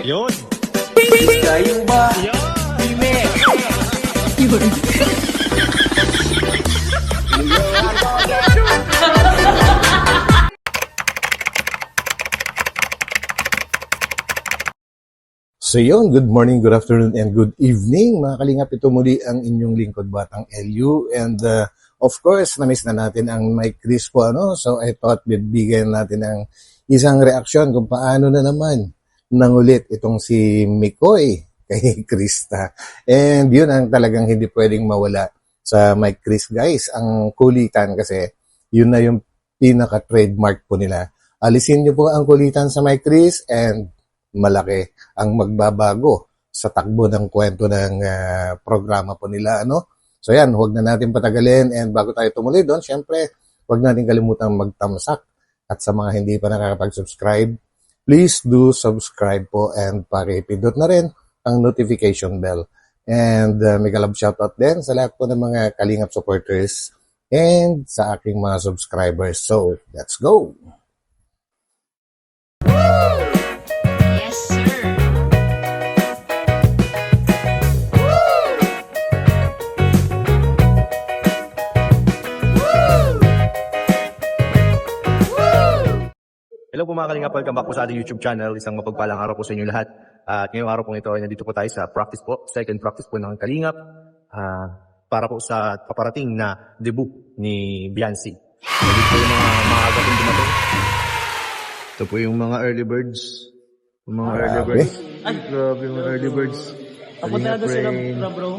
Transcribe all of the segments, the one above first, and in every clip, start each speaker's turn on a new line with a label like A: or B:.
A: Yun.
B: Kayo ba?
A: Yun.
B: Pime!
C: Yun.
D: So yun, good morning, good afternoon, and good evening mga kalingap. Ito muli ang inyong lingkod Batang LU. And of course, na-miss na natin ang Mike Chris po. So I thought bibigyan natin ang isang reaksyon kung paano na naman nangulit itong si Mikoy kay Krista. And yun ang talagang hindi pwedeng mawala sa Mike Chris, guys. Ang kulitan kasi, yun na yung pinaka-trademark po nila. Alisin niyo po ang kulitan sa Mike Chris and malaki ang magbabago sa takbo ng kwento ng programa po nila. So yan, huwag na natin patagalin, and bago tayo tumuloy doon, syempre, huwag natin kalimutang magtamsak. At sa mga hindi pa nakakapag-subscribe, please do subscribe po and pakipindot na rin ang notification bell. And mega love shoutout din sa lahat po ng mga Kalingap supporters and sa aking mga subscribers. So, let's go!
C: Yes, sir.
A: Hello po mga Kalingap, welcome back po sa ating YouTube channel. Isang mapagpalang araw po sa inyo lahat. At ngayong araw po ito ay nandito po tayo sa practice po, second practice po ng Kalingap para po sa paparating na debut ni Biancy. Nandito po yung mga maaga pong dumating. Ito po yung mga early birds. Yung mga early birds. Ay, grabe yung mga early birds.
B: Apunta sila bro.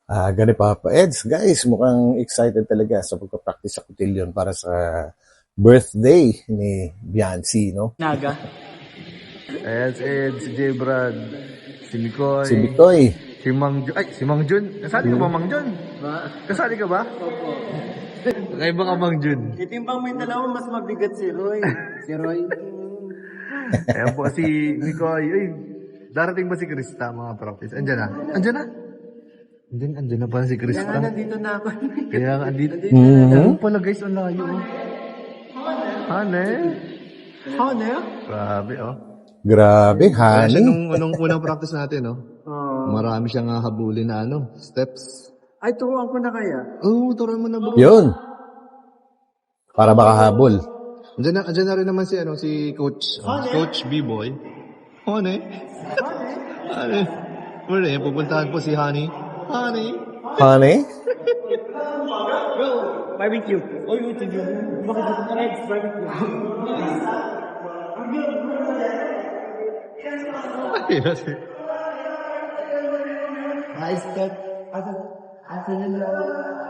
D: Gani Papa Eds, guys, mukhang excited talaga sa pagpapractice sa cotillion para sa birthday ni Biancy, no?
B: Naga.
A: Eds, si J. Brad, si Mikoy,
D: Si Mikoy.
A: si Mang Jun. Ay, si Mang Jun. Kasali ka ba, Mang Jun? Kasali ka ba? Kaiba ka, Mang Jun.
B: Itimbang mo yung dalawa, mas mabigat si Roy. Si Roy.
A: Ayan po si Mikoy. Ay, darating ba si Krista, mga practice? Andiyan na. Andiyan na. Andiyan na pala si
B: Kaya
A: Krista.
B: nga nandito na ako.
A: Kaya nga, andito.
D: Mhm.
A: Ano pala guys, ang layo. Hane.
B: Hane?
A: Grabe, oh.
D: Grabe,
A: Kaya siya
D: honey.
A: nung unang practice natin, oh. Marami siyang habulin na steps.
B: Ay, turuan ko na kaya.
A: Oo, turuan mo na bro.
D: Yun. Para makahabol.
A: Andiyan na rin naman si Coach, Coach B-Boy. Hane. Hane. Wala, pupuntahan po si Honey. Honey.
D: Honey?
B: Bro, barbecue. Oy, YouTube yun. Bakit dito na eggs? Barbecue. Nice cut.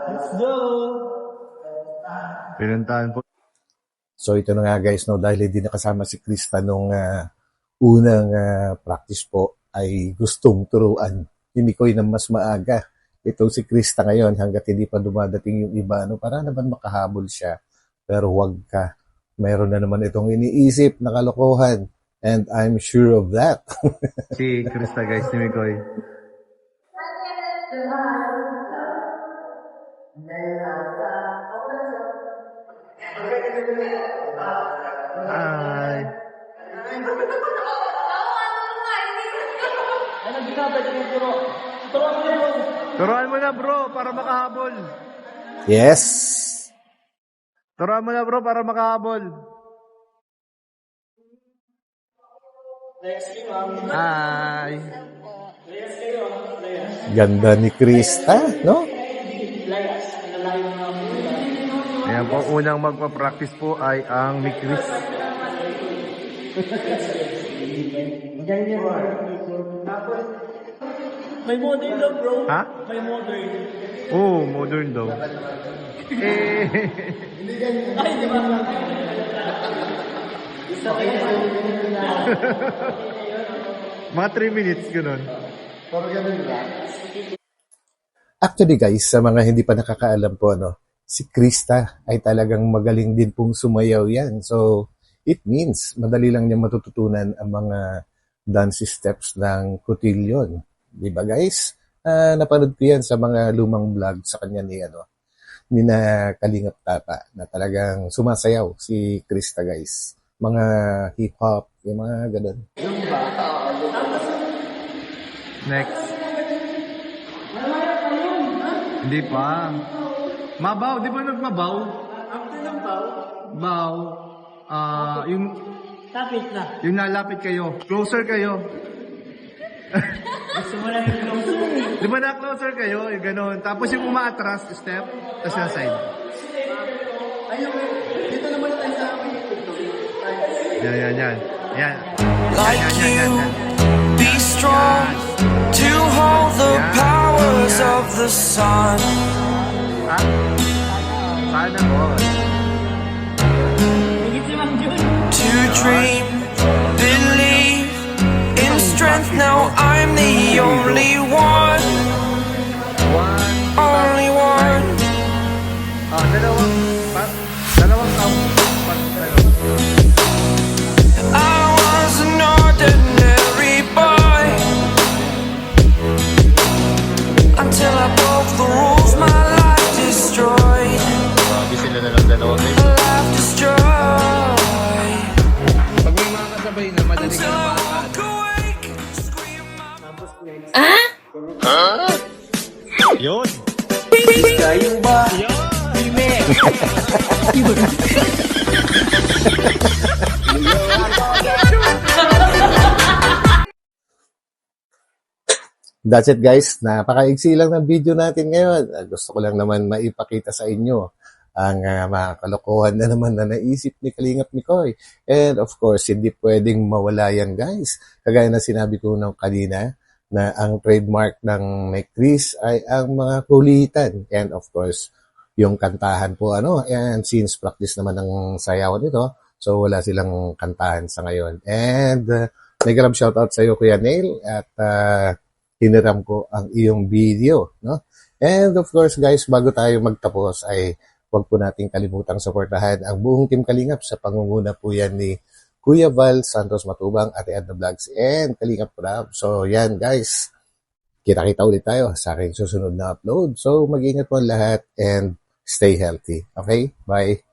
B: Let's go.
A: Pinuntahan po.
D: So ito na nga guys, no, dahil hindi nakasama si Krista nung unang practice po, ay gustong turuan ni Mikoy ng mas maaga. Itong si Krista ngayon, hanggat hindi pa dumadating yung iba, para naman makahabol siya. Pero huwag ka. Mayroon na naman itong iniisip na kalokohan. And I'm sure of that.
A: Si Krista guys, ni Mikoy. Hi.
B: Ano ginagawa niyo turo? Turuan mo na bro.
A: Turuan mo na bro, para makahabol.
D: Yes.
A: Turuan mo na bro, para makahabol. Hi.
D: Ganda ni Krista, no?
A: Ayan po, unang magpa-practice po ay ang Mikris.
B: May modern daw bro.
A: Ha?
B: May modern.
A: Oo, modern daw. Eh,
B: Ay, di ba? Isa kayo.
A: mga 3 minutes, gano'n.
D: Actually guys, sa mga hindi pa nakakaalam po, si Krista ay talagang magaling din pong sumayaw yan. So, it means madali lang niya matututunan ang mga dance steps ng cotillion. Di ba guys? Napanood ko yan sa mga lumang vlog sa kanya ni na Kalingap Tata na talagang sumasayaw si Krista guys. mga hip-hop, yung mga ganun.
E: Next. Hindi pa. Mabaw, di ba nagmabaw?
B: After ng bow,
E: Baw. Yung
B: tapit na.
E: yung nalapit kayo. Closer kayo.
B: Gusto mo lang yung closer eh.
E: Di ba na closer kayo? Yung ganun. Tapos yung umaatras, step, tapos yung side.
B: Ayun, dito naman tayo sa akin.
E: Yan. Yan.
F: Like
E: Yan.
F: you, be strong to hold the powers of the sun.
E: Ha? Sana mo.
B: Higit si Ma'am Jun.
F: To dream, believe in strength. Now I'm the only one, only one.
E: Dalawang count.
F: I was an ordinary boy until I broke the rules. My life destroyed.
A: Grabe sila na lang dalawa guys.
F: Life destroyed.
E: Pag may mga kasabay na, madali ka
F: Till
E: na
F: I
E: makakad.
F: walk awake, scream my
A: Yun!
D: That's it guys, napakaigsi lang ng video natin ngayon. Gusto ko lang naman maipakita sa inyo ang mga kalokohan na naman na naisip ni Kalingap Mikoy. And of course, hindi pwedeng mawala yan guys. Kagaya na sinabi ko nung kanina, na ang trademark ng Mike Chris ay ang mga kulitan. And of course, yung kantahan po and since practice naman ng sayaw nito, so wala silang kantahan sa ngayon. And may grab shoutout sa iyo Kuya Neil at hiniram ko ang iyong video, no? And of course guys, bago tayo magtapos ay huwag po nating kalimutang suportahan ang buong Team Kalingap sa pangunguna po yan ni Kuya Val Santos Matubang, Ate Edna Vlogs, and Kalingap Prab. So yan guys, kita-kita ulit tayo sa aking susunod na upload. So mag-ingat po lahat and stay healthy. Okay? Bye!